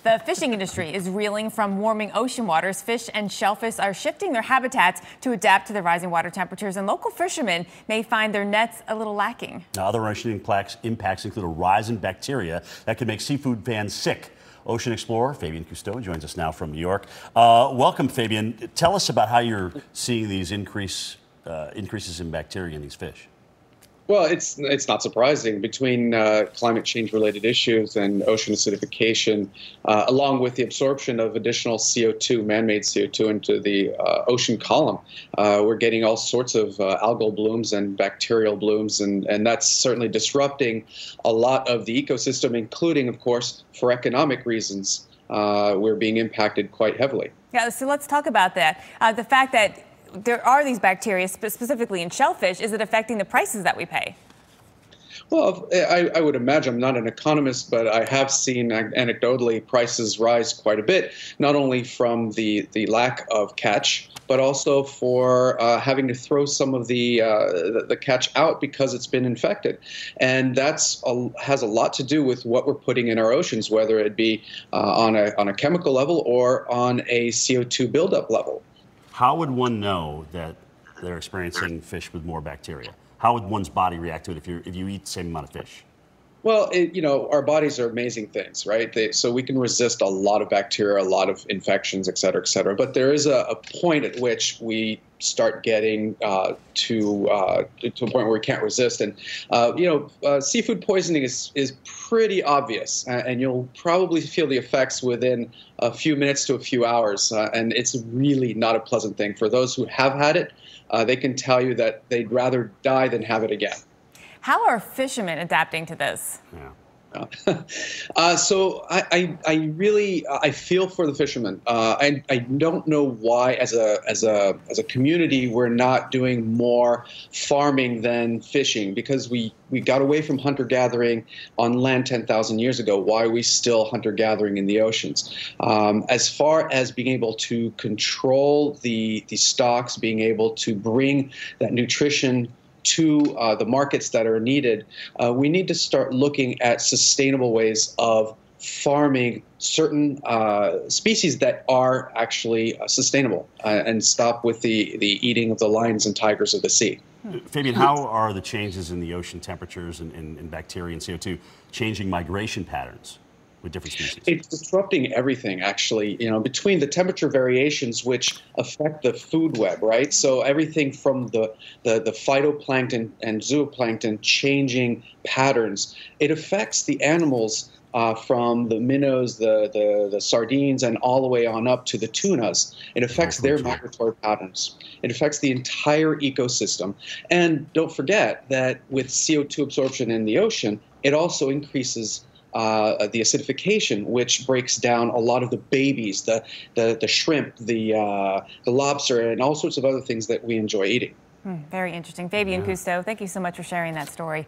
The fishing industry is reeling from warming ocean waters. Fish and shellfish are shifting their habitats to adapt to the rising water temperatures, and local fishermen may find their nets a little lacking. Now, other ocean impacts include a rise in bacteria that can make seafood fans sick. Ocean explorer Fabien Cousteau joins us now from New York. Welcome, Fabien. Tell us about how you're seeing these increases in bacteria in these fish. Well, it's not surprising. Between climate change-related issues and ocean acidification, along with the absorption of additional CO2, man-made CO2 into the ocean column, we're getting all sorts of algal blooms and bacterial blooms, and that's certainly disrupting a lot of the ecosystem, including, of course, for economic reasons. We're being impacted quite heavily. Yeah, so let's talk about that. The fact that there are these bacteria specifically in shellfish, is it affecting the prices that we pay? Well, I would imagine, I'm not an economist, but I have seen anecdotally prices rise quite a bit, not only from the lack of catch, but also for having to throw some of the catch out because it's been infected. And has a lot to do with what we're putting in our oceans, whether it be on a chemical level or on a CO2 buildup level. How would one know that they're experiencing fish with more bacteria? How would one's body react to it if you eat the same amount of fish? Well, our bodies are amazing things, right? So we can resist a lot of bacteria, a lot of infections, et cetera, et cetera. But there is a point at which we start getting to a point where we can't resist. And, seafood poisoning is pretty obvious, and you'll probably feel the effects within a few minutes to a few hours. And it's really not a pleasant thing. For those who have had it, they can tell you that they'd rather die than have it again. How are fishermen adapting to this? Yeah. So I feel for the fishermen. I don't know why, as a community, we're not doing more farming than fishing, because we got away from hunter-gathering on land 10,000 years ago. Why are we still hunter-gathering in the oceans? As far as being able to control the stocks, being able to bring that nutrition to the markets that are needed, we need to start looking at sustainable ways of farming certain species that are actually sustainable, and stop with the eating of the lions and tigers of the sea. Fabien, how are the changes in the ocean temperatures and bacteria and CO2 changing migration patterns with different species? It's disrupting everything, actually, between the temperature variations, which affect the food web, right? So everything from the phytoplankton and zooplankton changing patterns, it affects the animals from the minnows, the sardines, and all the way on up to the tunas. It affects their migratory patterns. It affects the entire ecosystem. And don't forget that with CO2 absorption in the ocean, it also increases the acidification, which breaks down a lot of the babies, the shrimp, the lobster, and all sorts of other things that we enjoy eating. Very interesting. Fabien Cousteau, thank you so much for sharing that story.